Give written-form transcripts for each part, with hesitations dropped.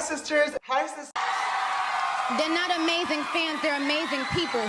sisters. Hi, sisters. They're not amazing fans, they're amazing people.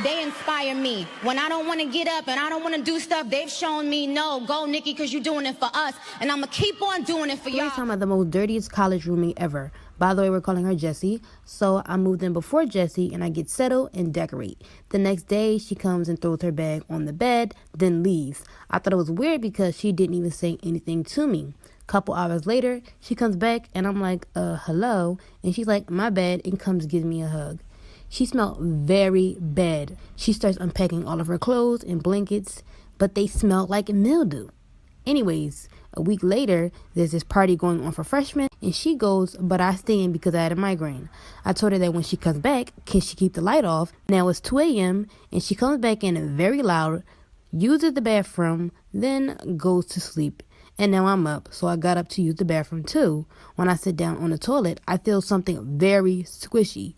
They inspire me. When I don't want to get up and I don't want to do stuff, they've shown me, no, go Nikki, because you're doing it for us. And I'm going to keep on doing it for y'all. I'm at the most dirtiest college roommate ever. By the way, we're calling her Jessie. So I moved in before Jessie and I get settled and decorate. The next day, she comes and throws her bag on the bed, then leaves. I thought it was weird because she didn't even say anything to me. Couple hours later, she comes back and I'm like, hello? And she's like, my bad, and comes gives me a hug. She smelled very bad. She starts unpacking all of her clothes and blankets, but they smelled like mildew. Anyways, a week later, there's this party going on for freshmen, and she goes, but I stay in because I had a migraine. I told her that when she comes back, can she keep the light off? Now it's 2 a.m., and she comes back in very loud, uses the bathroom, then goes to sleep. And now I'm up, so I got up to use the bathroom too. When I sit down on the toilet, I feel something very squishy.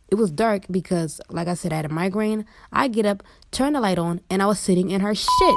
It was dark because, like I said, I had a migraine. I get up, turn the light on, and I was sitting in her shit.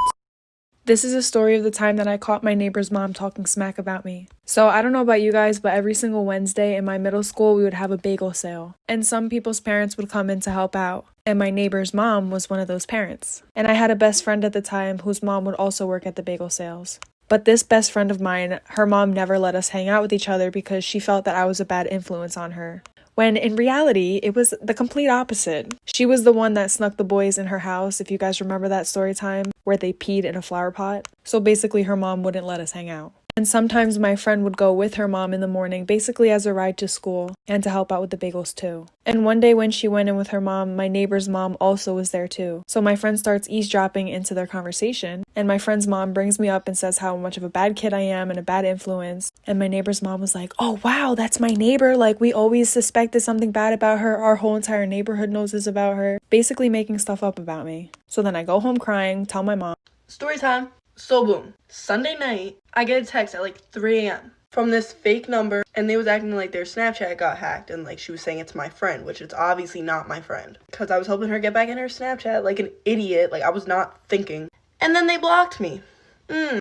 This is a story of the time that I caught my neighbor's mom talking smack about me. So I don't know about you guys, but every single Wednesday in my middle school, we would have a bagel sale. And some people's parents would come in to help out. And my neighbor's mom was one of those parents. And I had a best friend at the time whose mom would also work at the bagel sales. But this best friend of mine, her mom never let us hang out with each other because she felt that I was a bad influence on her. When in reality, it was the complete opposite. She was the one that snuck the boys in her house, if you guys remember that story time, where they peed in a flower pot. So basically her mom wouldn't let us hang out. And sometimes my friend would go with her mom in the morning, basically as a ride to school, and to help out with the bagels too. And one day when she went in with her mom, my neighbor's mom also was there too. So my friend starts eavesdropping into their conversation, and my friend's mom brings me up and says how much of a bad kid I am and a bad influence. And my neighbor's mom was like, oh wow, that's my neighbor, like we always suspected something bad about her, our whole entire neighborhood knows this about her, basically making stuff up about me. So then I go home crying, tell my mom. Story time. So boom, Sunday night, I get a text at like 3 a.m. from this fake number, and they was acting like their Snapchat got hacked, and like she was saying it's my friend, which it's obviously not my friend, because I was helping her get back in her Snapchat like an idiot, like I was not thinking. And then they blocked me.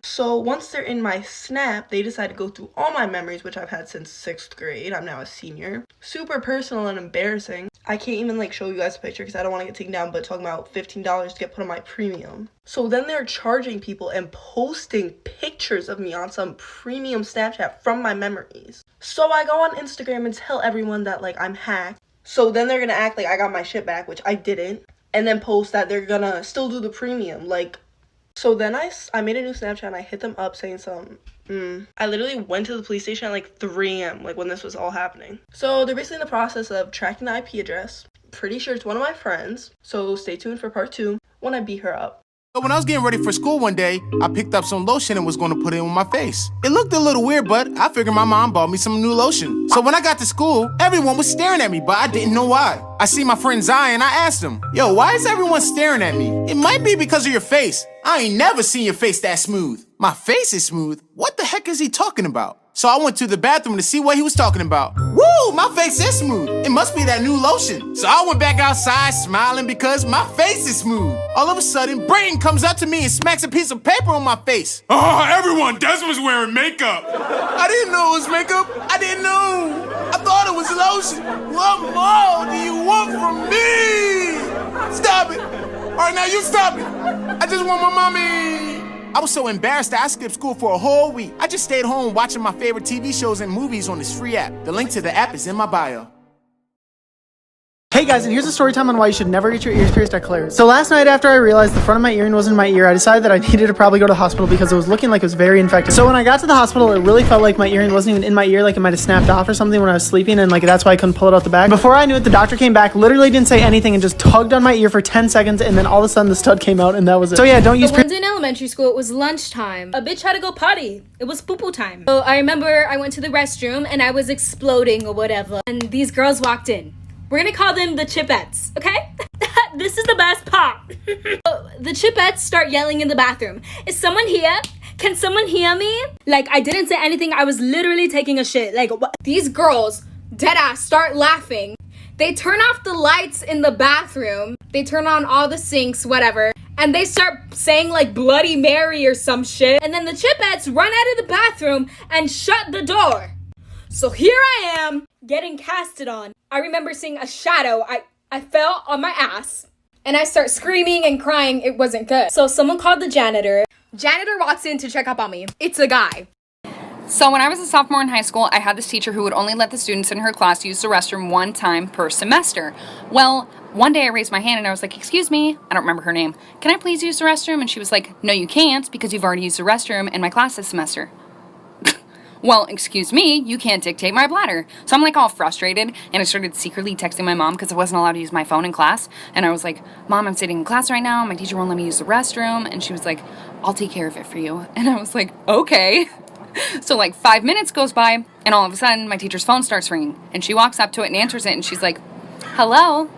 So once they're in my Snap, they decide to go through all my memories, which I've had since 6th grade. I'm now a senior. Super personal and embarrassing. I can't even like show you guys a picture because I don't want to get taken down, but talking about $15 to get put on my premium. So then they're charging people and posting pictures of me on some premium Snapchat from my memories. So I go on Instagram and tell everyone that like I'm hacked. So then they're gonna act like I got my shit back, which I didn't, and then post that they're gonna still do the premium. Like, so then I made a new Snapchat and I hit them up saying some, I literally went to the police station at like 3 a.m. like when this was all happening. So they're basically in the process of tracking the IP address. Pretty sure it's one of my friends. So stay tuned for part 2 when I beat her up. So when I was getting ready for school one day, I picked up some lotion and was going to put it on my face. It looked a little weird, but I figured my mom bought me some new lotion. So when I got to school, everyone was staring at me, but I didn't know why. I see my friend Zai and I asked him, yo, why is everyone staring at me? It might be because of your face. I ain't never seen your face that smooth. My face is smooth? What the heck is he talking about? So I went to the bathroom to see what he was talking about. Woo, my face is smooth. It must be that new lotion. So I went back outside smiling because my face is smooth. All of a sudden, Brayden comes up to me and smacks a piece of paper on my face. Oh, everyone, Desmond's wearing makeup. I didn't know it was makeup. I didn't know. I thought it was lotion. What more do you want from me? Stop it. All right, now you stop it. I just want my mommy. I was so embarrassed that I skipped school for a whole week. I just stayed home watching my favorite TV shows and movies on this free app. The link to the app is in my bio. Hey guys, and here's a story time on why you should never get your ears pierced at Claire's. So last night after I realized the front of my earring wasn't in my ear, I decided that I needed to probably go to the hospital because it was looking like it was very infected. So when I got to the hospital, it really felt like my earring wasn't even in my ear, like it might have snapped off or something when I was sleeping, and like that's why I couldn't pull it out the back. Before I knew it, the doctor came back, literally didn't say anything, and just tugged on my ear for 10 seconds, and then all of a sudden the stud came out, and that was it. So yeah, don't use one day in elementary school, it was lunchtime. A bitch had to go potty. It was poo-poo time. So I remember I went to the restroom and I was exploding or whatever, and these girls walked in. We're gonna call them the Chipettes, okay? This is the best part. So the Chipettes start yelling in the bathroom. Is someone here? Can someone hear me? Like, I didn't say anything. I was literally taking a shit. Like, what? These girls, deadass, start laughing. They turn off the lights in the bathroom. They turn on all the sinks, whatever. And they start saying like Bloody Mary or some shit. And then the Chipettes run out of the bathroom and shut the door. So here I am, getting casted on. I remember seeing a shadow. I fell on my ass. And I start screaming and crying. It wasn't good. So someone called the janitor. Janitor walks in to check up on me. It's a guy. So when I was a sophomore in high school, I had this teacher who would only let the students in her class use the restroom one time per semester. Well, one day I raised my hand and I was like, excuse me, I don't remember her name. Can I please use the restroom? And she was like, no, you can't because you've already used the restroom in my class this semester. Well, excuse me, you can't dictate my bladder. So I'm like all frustrated, and I started secretly texting my mom because I wasn't allowed to use my phone in class. And I was like, Mom, I'm sitting in class right now. My teacher won't let me use the restroom. And she was like, I'll take care of it for you. And I was like, okay. So like 5 minutes goes by, and all of a sudden my teacher's phone starts ringing. And she walks up to it and answers it, and she's like, hello?